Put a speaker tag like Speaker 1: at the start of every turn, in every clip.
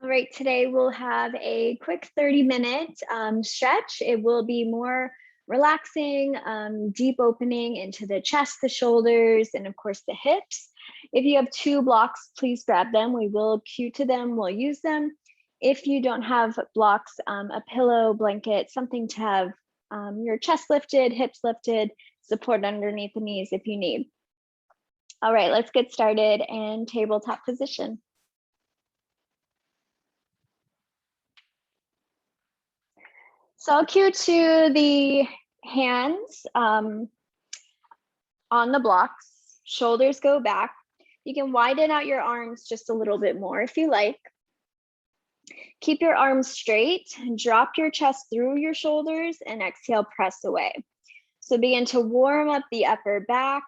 Speaker 1: All right, today we'll have a quick 30-minute stretch. It will be more relaxing, deep opening into the chest, the shoulders, and of course the hips. If you have two blocks, please grab them. We will cue to them, we'll use them. If you don't have blocks, a pillow, blanket, something to have your chest lifted, hips lifted, support underneath the knees if you need. All right, let's get started in tabletop position. So I'll cue to the hands on the blocks, shoulders go back. You can widen out your arms just a little bit more if you like. Keep your arms straight, drop your chest through your shoulders, and exhale, press away. So begin to warm up the upper back.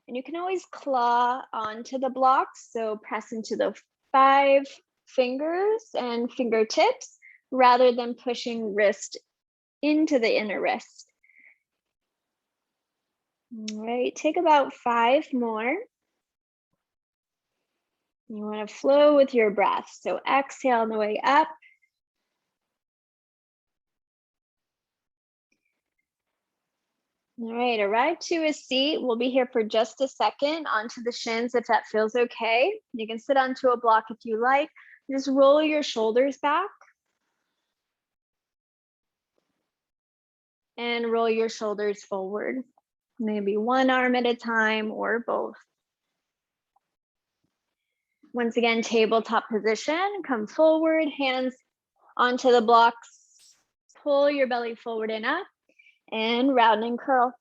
Speaker 1: And you can always claw onto the blocks, so press into the 5 fingers and fingertips, rather than pushing wrist into the inner wrist. All right, take about 5 more. You want to flow with your breath. So exhale on the way up. All right, arrive to a seat. We'll be here for just a second. Onto the shins if that feels okay. You can sit onto a block if you like. Just roll your shoulders back. And roll your shoulders forward. Maybe one arm at a time or both. Once again, tabletop position, come forward, hands onto the blocks, pull your belly forward and up, and round and curl.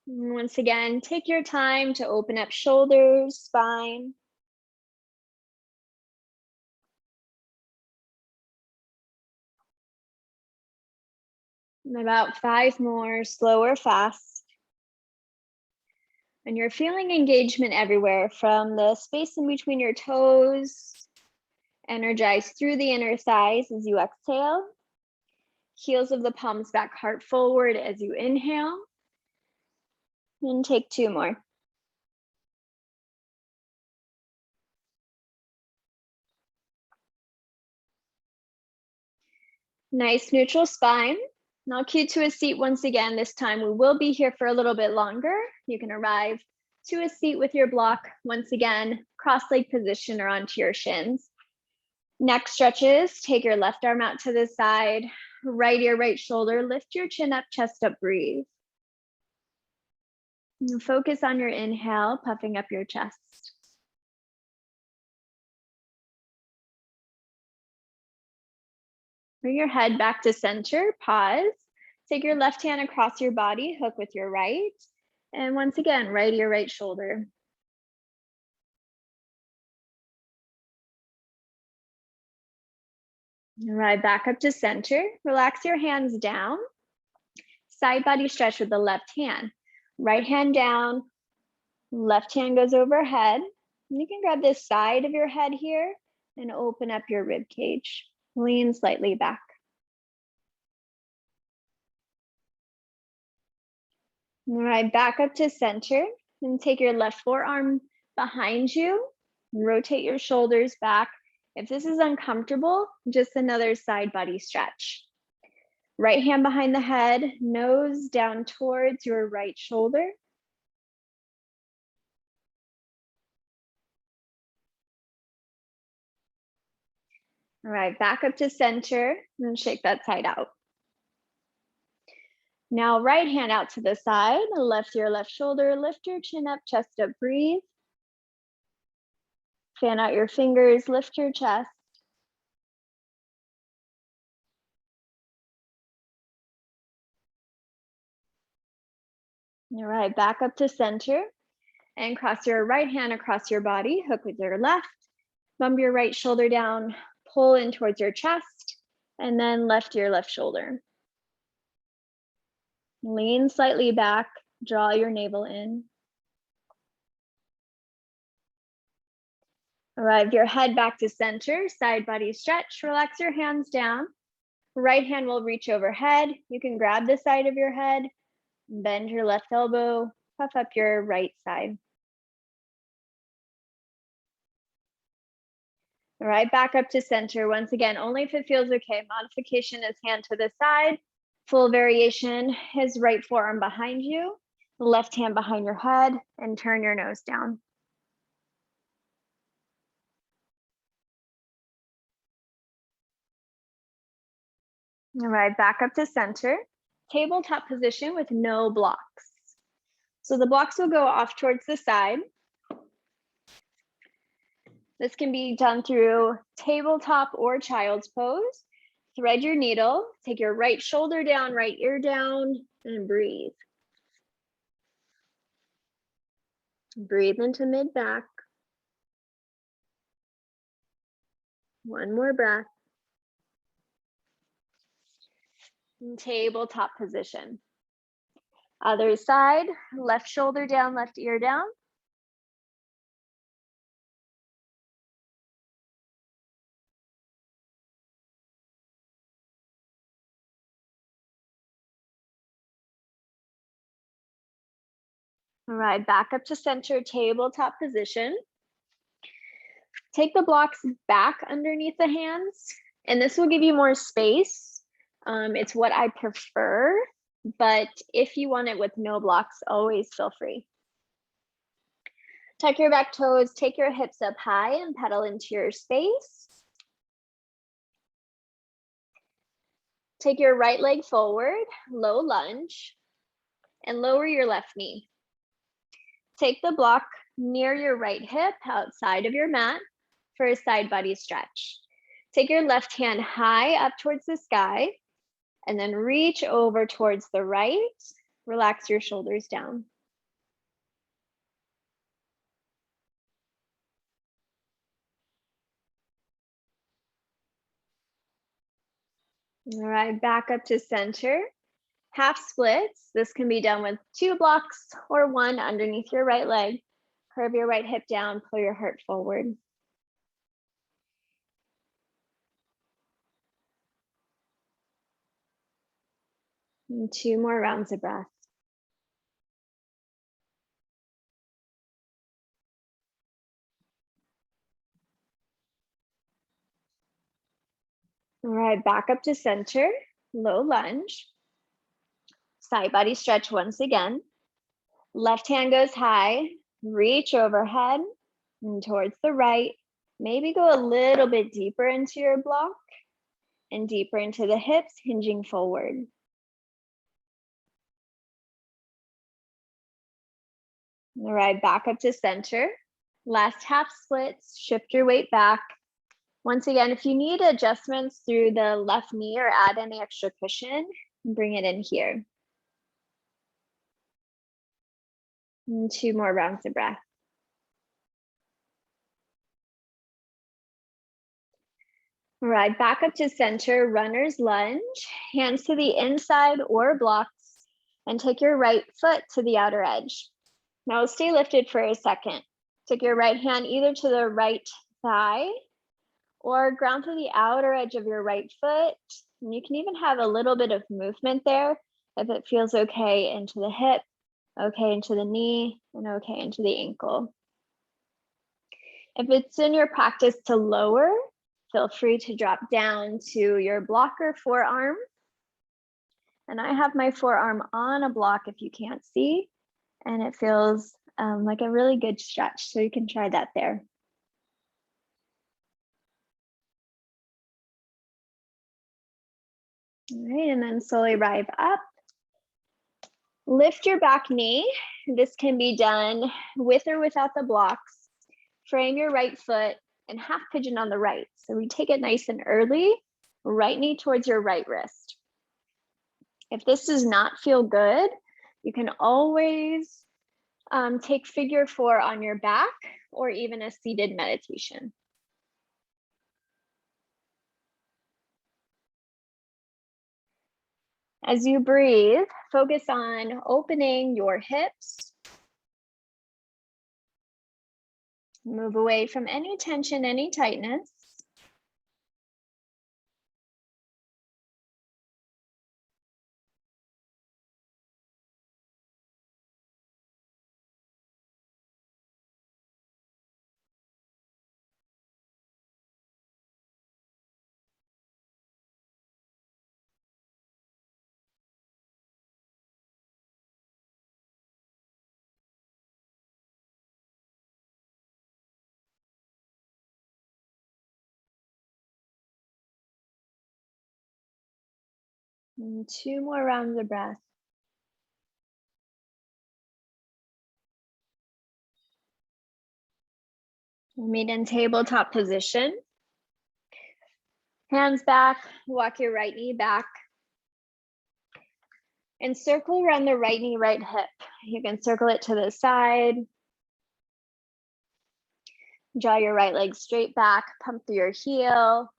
Speaker 1: And once again, take your time to open up shoulders, spine. And about 5 more, slow or fast. And you're feeling engagement everywhere from the space in between your toes. Energize through the inner thighs as you exhale. Heels of the palms back, heart forward as you inhale. And take 2 more. Nice neutral spine. Now cue to a seat once again. This time we will be here for a little bit longer. You can arrive to a seat with your block. Once again, cross leg position or onto your shins. Neck stretches, take your left arm out to the side, right ear, right shoulder, lift your chin up, chest up, breathe. And focus on your inhale, puffing up your chest. Bring your head back to center, pause. Take your left hand across your body, hook with your right. And once again, right ear, right shoulder. Right back up to center. Relax your hands down. Side body stretch with the left hand. Right hand down, left hand goes overhead. You can grab this side of your head here and open up your rib cage. Lean slightly back. All right, back up to center and take your left forearm behind you. Rotate your shoulders back. If this is uncomfortable, just another side body stretch. Right hand behind the head, nose down towards your right shoulder. All right, back up to center and shake that side out. Now right hand out to the side, left ear, left shoulder, lift your chin up, chest up, breathe. Fan out your fingers, lift your chest. All right, back up to center and cross your right hand across your body, hook with your left, bump your right shoulder down, pull in towards your chest, and then left ear, left shoulder. Lean slightly back, draw your navel in. Arrive your head back to center, side body stretch, relax your hands down. Right hand will reach overhead. You can grab the side of your head, bend your left elbow, puff up your right side. All right, back up to center. Once again, only if it feels okay. Modification is hand to the side. Full variation is right forearm behind you, left hand behind your head, and turn your nose down. All right, back up to center. Tabletop position with no blocks. So the blocks will go off towards the side. This can be done through tabletop or child's pose. Thread your needle, take your right shoulder down, right ear down, and breathe. Breathe into mid-back. One more breath. And tabletop position. Other side, left shoulder down, left ear down. All right, back up to center, tabletop position. Take the blocks back underneath the hands, and this will give you more space. It's what I prefer, but if you want it with no blocks, always feel free. Tuck your back toes, take your hips up high and pedal into your space. Take your right leg forward, low lunge, and lower your left knee. Take the block near your right hip outside of your mat for a side body stretch. Take your left hand high up towards the sky and then reach over towards the right. Relax your shoulders down. All right, back up to center. Half splits. This can be done with 2 blocks or 1 underneath your right leg. Curve your right hip down, pull your heart forward. And 2 more rounds of breath. All right, back up to center, low lunge. Side body stretch once again. Left hand goes high, reach overhead and towards the right. Maybe go a little bit deeper into your block and deeper into the hips, hinging forward. All right, back up to center. Last half splits, shift your weight back. Once again, if you need adjustments through the left knee or add any extra cushion, bring it in here. And 2 more rounds of breath. All right, back up to center, runner's lunge, hands to the inside or blocks, and take your right foot to the outer edge. Now stay lifted for a second. Take your right hand either to the right thigh or ground to the outer edge of your right foot. And you can even have a little bit of movement there if it feels okay into the hip, okay into the knee, and okay into the ankle. If it's in your practice to lower, feel free to drop down to your blocker forearm. And I have my forearm on a block if you can't see, and it feels like a really good stretch. So you can try that there. All right, and then slowly rise up. Lift your back knee. This can be done with or without the blocks. Frame your right foot and half pigeon on the right. So we take it nice and early, right knee towards your right wrist. If this does not feel good, you can always take figure 4 on your back or even a seated meditation. As you breathe, focus on opening your hips. Move away from any tension, any tightness. And 2 more rounds of breath. Meet in tabletop position. Hands back, walk your right knee back. And circle around the right knee, right hip. You can circle it to the side. Draw your right leg straight back, pump through your heel.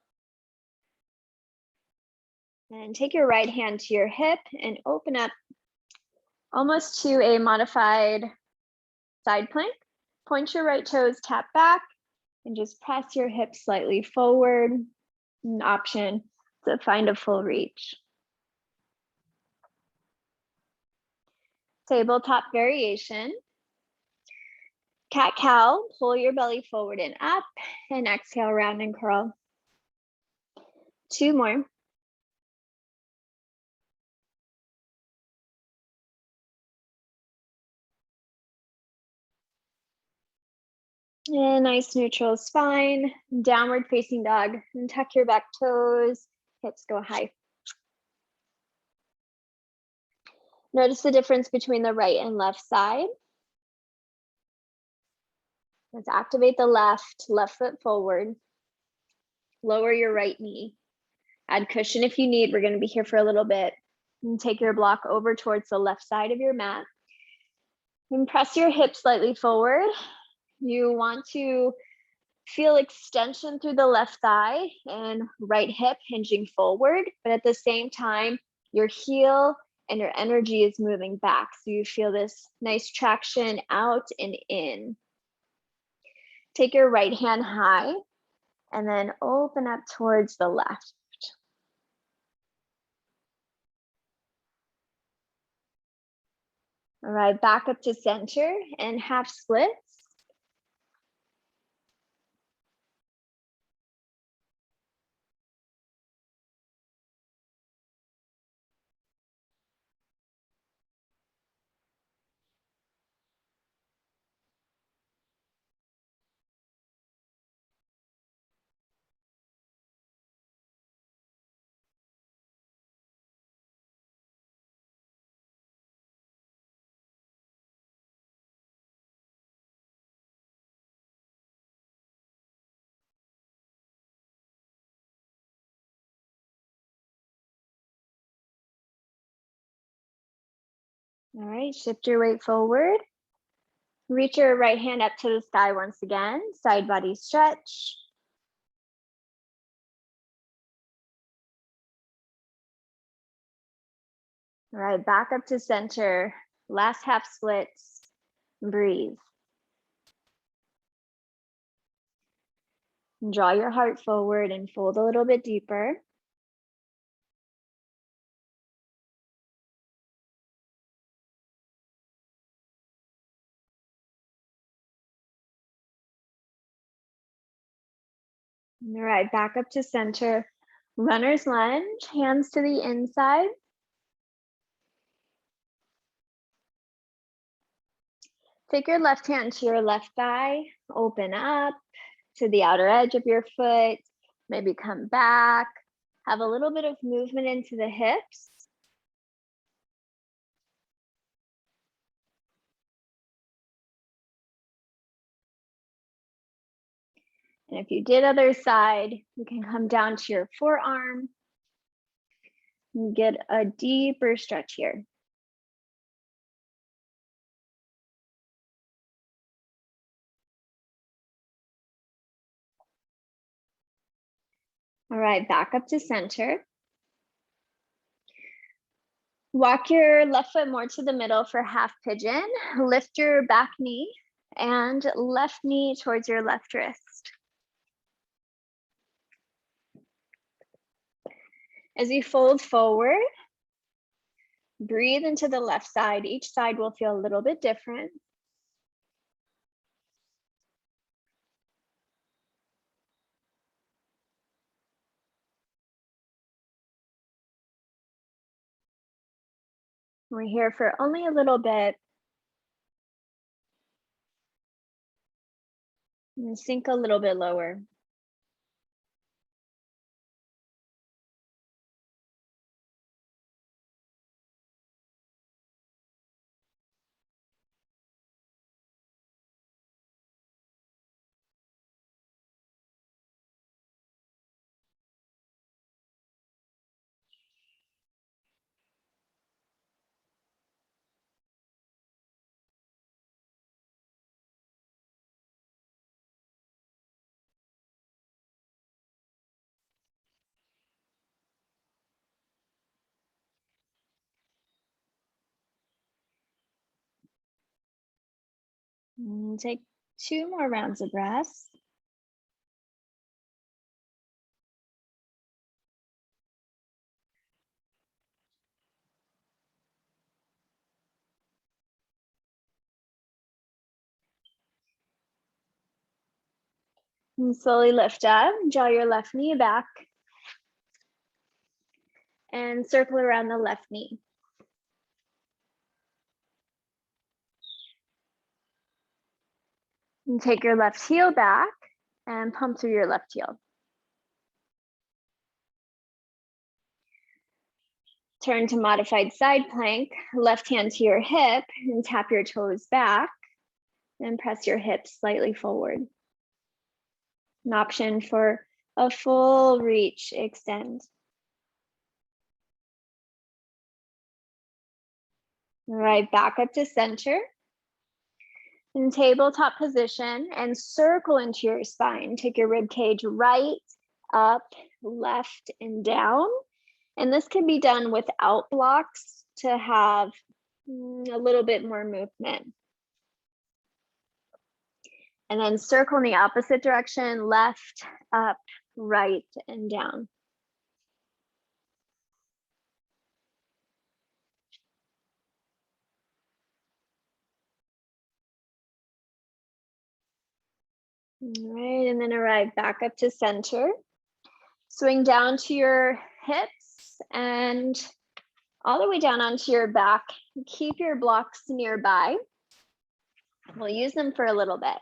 Speaker 1: And take your right hand to your hip and open up almost to a modified side plank. Point your right toes, tap back, and just press your hips slightly forward. An option to find a full reach. Tabletop variation. Cat-cow, pull your belly forward and up, and exhale, round and curl. 2 more. And nice neutral spine, downward facing dog, and tuck your back toes, hips go high. Notice the difference between the right and left side. Let's activate the left foot forward. Lower your right knee. Add cushion if you need. We're going to be here for a little bit. And take your block over towards the left side of your mat. And press your hips slightly forward. You want to feel extension through the left thigh and right hip hinging forward, but at the same time, your heel and your energy is moving back. So you feel this nice traction out and in. Take your right hand high and then open up towards the left. All right, back up to center and half splits. All right, shift your weight forward. Reach your right hand up to the sky once again, side body stretch. All right, back up to center, last half splits, breathe. And draw your heart forward and fold a little bit deeper. All right, back up to center. Runner's lunge, hands to the inside. Take your left hand to your left thigh, open up to the outer edge of your foot, maybe come back, have a little bit of movement into the hips. And if you did other side, you can come down to your forearm and get a deeper stretch here. All right, back up to center. Walk your left foot more to the middle for half pigeon. Lift your back knee and left knee towards your left wrist. As you fold forward, breathe into the left side. Each side will feel a little bit different. We're here for only a little bit. And sink a little bit lower. And take 2 more rounds of breaths. And slowly lift up, draw your left knee back, and circle around the left knee. And take your left heel back and pump through your left heel. Turn to modified side plank, left hand to your hip and tap your toes back, and press your hips slightly forward. An option for a full reach extend. All right, back up to center. In tabletop position and circle into your spine. Take your rib cage right, up, left, and down. And this can be done without blocks to have a little bit more movement. And then circle in the opposite direction, left, up, right, and down. All right, and then arrive back up to center. Swing down to your hips and all the way down onto your back. Keep your blocks nearby. We'll use them for a little bit.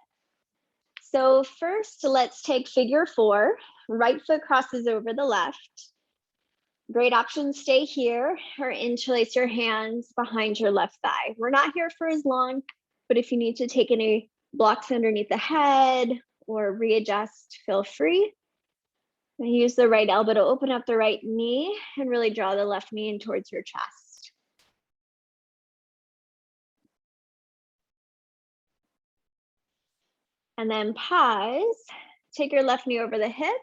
Speaker 1: So first, let's take figure 4. Right foot crosses over the left. Great option, stay here or interlace your hands behind your left thigh. We're not here for as long, but if you need to take any blocks underneath the head or readjust, feel free. And use the right elbow to open up the right knee and really draw the left knee in towards your chest. And then pause, take your left knee over the hip,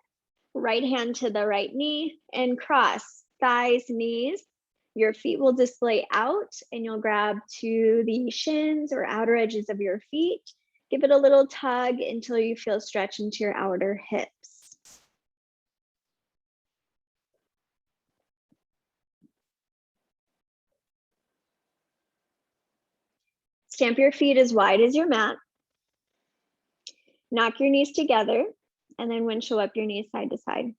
Speaker 1: right hand to the right knee, and cross thighs, knees. Your feet will display out and you'll grab to the shins or outer edges of your feet. Give it a little tug until you feel stretch into your outer hips. Stamp your feet as wide as your mat. Knock your knees together and then windshield up your knees side to side.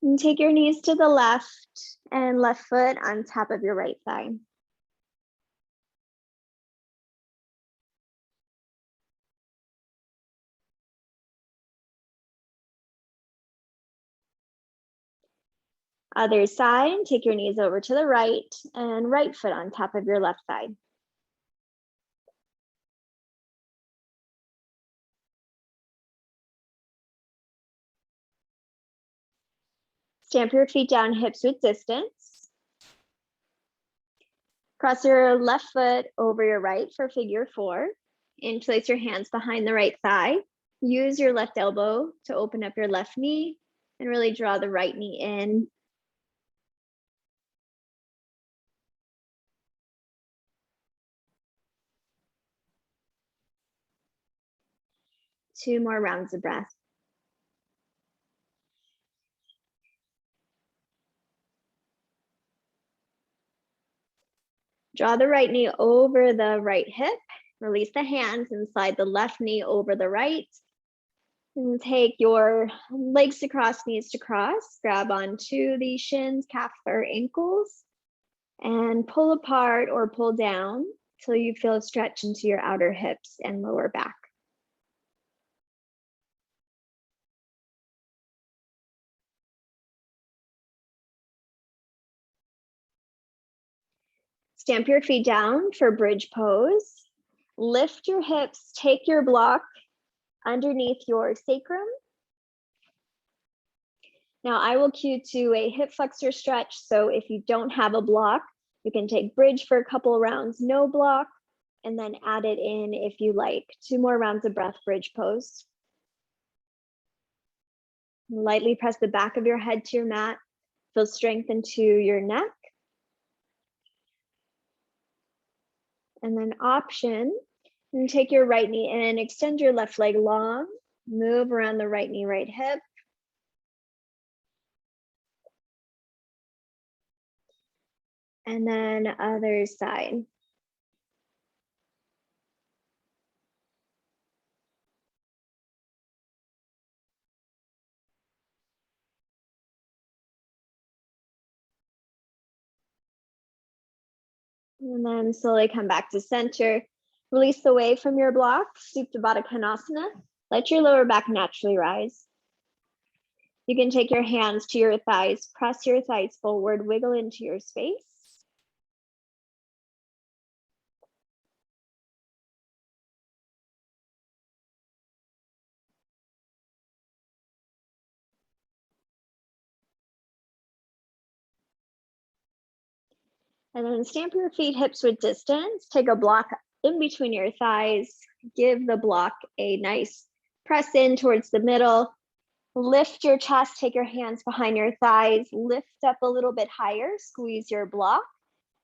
Speaker 1: And take your knees to the left and left foot on top of your right thigh. Other side, take your knees over to the right and right foot on top of your left thigh. Stamp your feet down, hips width distance. Cross your left foot over your right for figure 4. And place your hands behind the right thigh. Use your left elbow to open up your left knee and really draw the right knee in. Two more rounds of breath. Draw the right knee over the right hip. Release the hands and slide the left knee over the right. And take your legs to cross, knees to cross. Grab onto the shins, calf, or ankles. And pull apart or pull down till you feel a stretch into your outer hips and lower back. Stamp your feet down for bridge pose. Lift your hips, take your block underneath your sacrum. Now I will cue to a hip flexor stretch. So if you don't have a block, you can take bridge for a couple of rounds, no block, and then add it in if you like. 2 more rounds of breath, bridge pose. Lightly press the back of your head to your mat. Feel strength into your neck. And then option, and take your right knee in, extend your left leg long, move around the right knee, right hip. And then other side. And then slowly come back to center. Release the weight from your block, Supta Baddha Konasana. Let your lower back naturally rise. You can take your hands to your thighs, press your thighs forward, wiggle into your space. And then stamp your feet hips width distance. Take a block in between your thighs. Give the block a nice press in towards the middle. Lift your chest, take your hands behind your thighs, lift up a little bit higher, squeeze your block,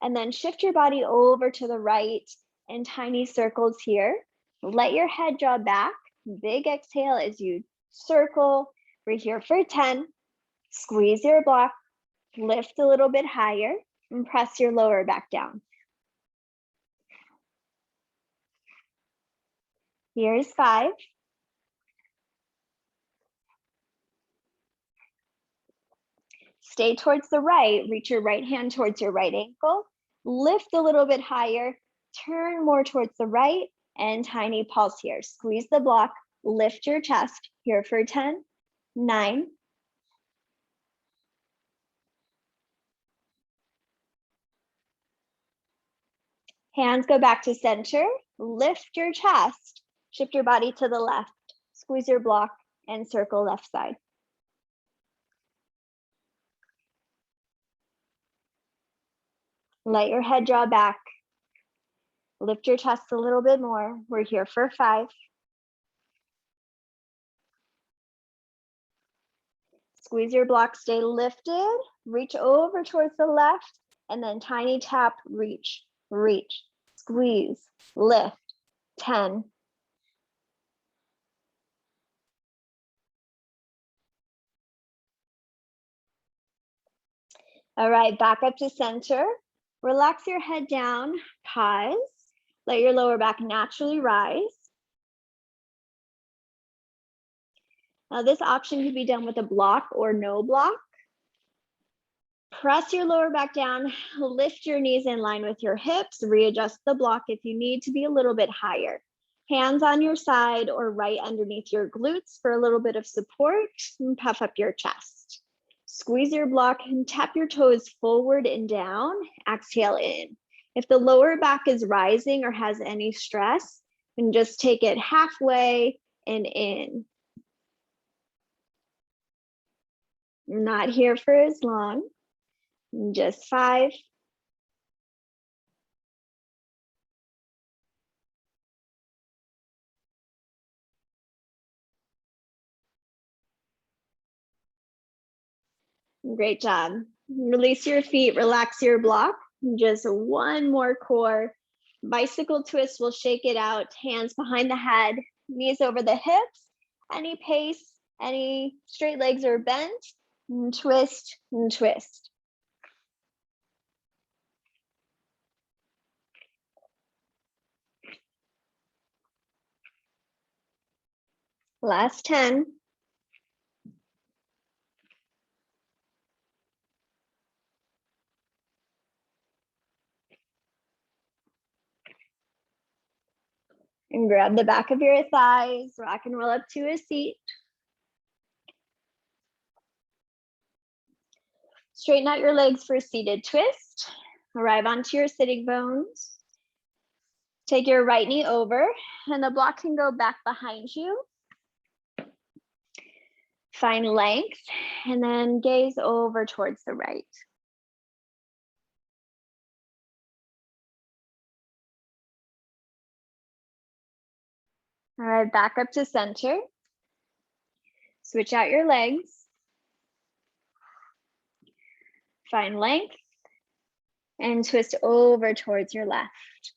Speaker 1: and then shift your body over to the right in tiny circles here. Let your head draw back. Big exhale as you circle. We're here for 10. Squeeze your block, lift a little bit higher, and press your lower back down. Here's 5. Stay towards the right, reach your right hand towards your right ankle, lift a little bit higher, turn more towards the right, and tiny pulse here. Squeeze the block, lift your chest, here for 10, 9, hands go back to center, lift your chest, shift your body to the left, squeeze your block, and circle left side. Let your head draw back. Lift your chest a little bit more. We're here for 5. Squeeze your block, stay lifted, reach over towards the left, and then tiny tap, reach, reach, squeeze, lift, 10. All right, back up to center. Relax your head down, pause. Let your lower back naturally rise. Now this option can be done with a block or no block. Press your lower back down, lift your knees in line with your hips, readjust the block if you need to be a little bit higher. Hands on your side or right underneath your glutes for a little bit of support, and puff up your chest. Squeeze your block and tap your toes forward and down, exhale in. If the lower back is rising or has any stress, then just take it halfway and in. You're not here for as long, just 5. Great job. Release your feet, relax your block. Just one more core. Bicycle twist, we'll shake it out. Hands behind the head, knees over the hips. Any pace, any straight legs are bent. And twist and twist. Last 10. And grab the back of your thighs, rock and roll up to a seat. Straighten out your legs for a seated twist. Arrive onto your sitting bones. Take your right knee over, and the block can go back behind you. Find length, and then gaze over towards the right. All right, back up to center. Switch out your legs. Find length and twist over towards your left.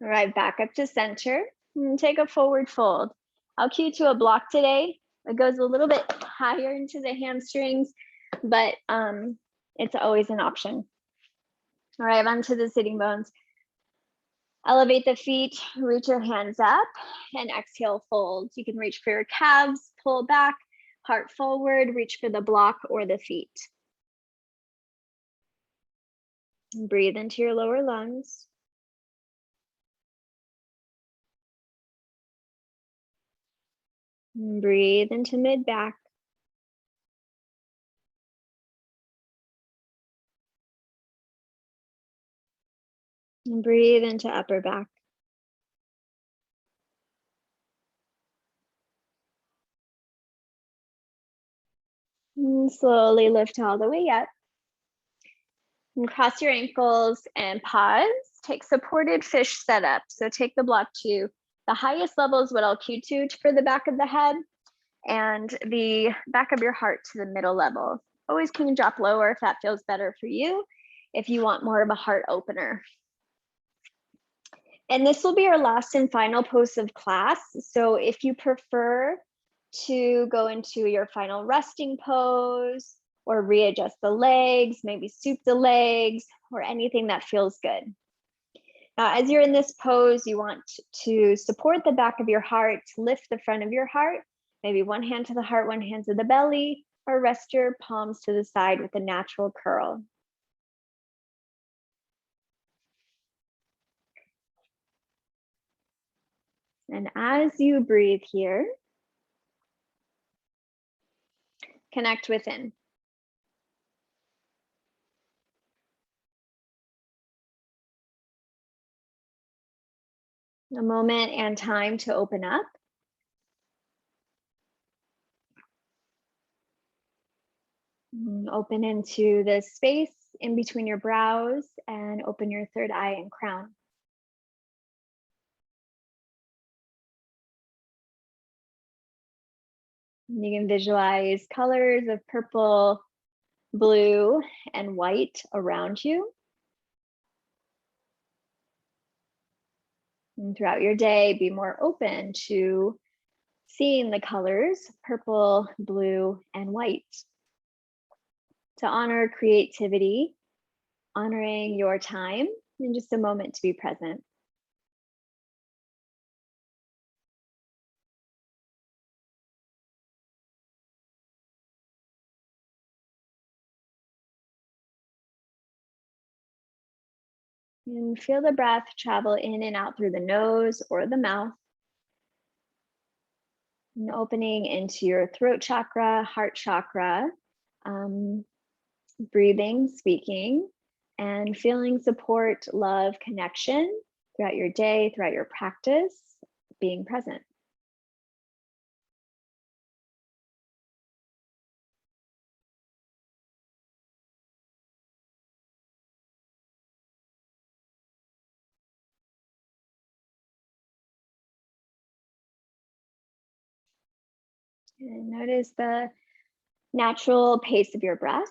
Speaker 1: All right, back up to center and take a forward fold. I'll cue to a block today. It goes a little bit higher into the hamstrings, but it's always an option. All right, onto the sitting bones. Elevate the feet, reach your hands up, and exhale, fold. You can reach for your calves, pull back, heart forward, reach for the block or the feet. And breathe into your lower lungs. And breathe into mid-back. And breathe into upper back. And slowly lift all the way up. And cross your ankles and pause. Take supported fish setup. So take the block to the highest level is what I'll cue to for the back of the head, and the back of your heart to the middle level. Always can drop lower if that feels better for you, if you want more of a heart opener. And this will be our last and final pose of class. So if you prefer to go into your final resting pose or readjust the legs, maybe soup the legs, or anything that feels good. Now, as you're in this pose, you want to support the back of your heart, lift the front of your heart, maybe one hand to the heart, one hand to the belly, or rest your palms to the side with a natural curl. And as you breathe here, connect within. A moment and time to open up. Open into the space in between your brows and open your third eye and crown. You can visualize colors of purple, blue, and white around you. And throughout your day, be more open to seeing the colors, purple, blue, and white. To honor creativity, honoring your time, and just a moment to be present. And feel the breath travel in and out through the nose or the mouth. And opening into your throat chakra, heart chakra, breathing, speaking, and feeling support, love, connection throughout your day, throughout your practice, being present. And notice the natural pace of your breath.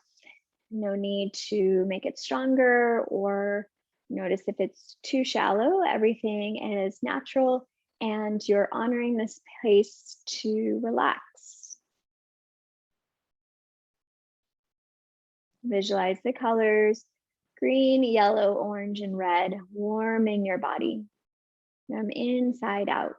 Speaker 1: No need to make it stronger or notice if it's too shallow. Everything is natural and you're honoring this pace to relax. Visualize the colors, green, yellow, orange, and red, warming your body from inside out.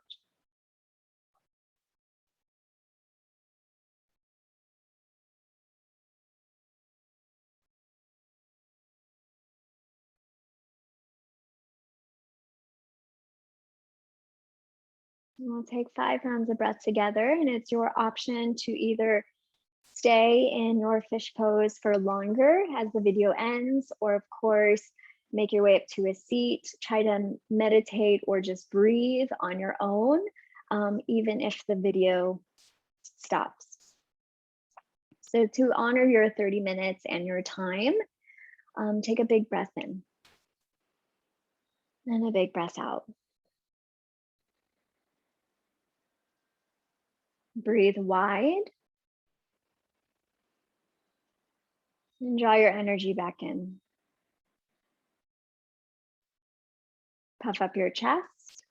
Speaker 1: We'll take 5 rounds of breath together, and it's your option to either stay in your fish pose for longer as the video ends, or of course, make your way up to a seat, try to meditate or just breathe on your own, even if the video stops. So to honor your 30 minutes and your time, take a big breath in and a big breath out. Breathe wide and draw your energy back in. Puff up your chest.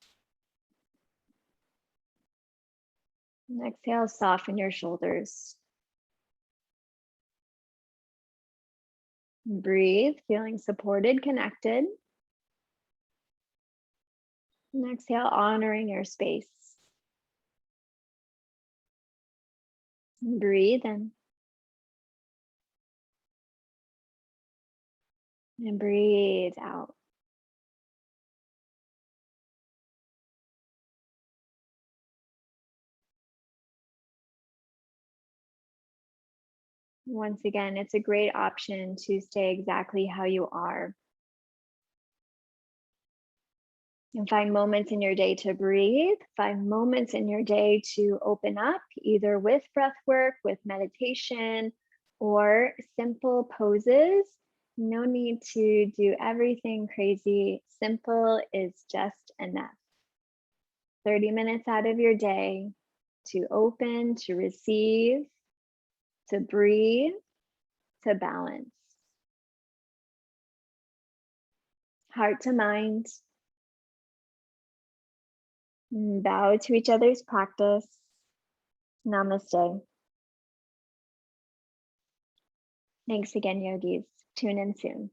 Speaker 1: And exhale, soften your shoulders. Breathe, feeling supported, connected. And exhale, honoring your space. And breathe in. And breathe out. Once again, it's a great option to stay exactly how you are. And find moments in your day to breathe, find moments in your day to open up, either with breath work, with meditation, or simple poses. No need to do everything crazy. Simple is just enough. 30 minutes out of your day to open, to receive, to breathe, to balance. Heart to mind. Bow to each other's practice. Namaste. Thanks again, yogis. Tune in soon.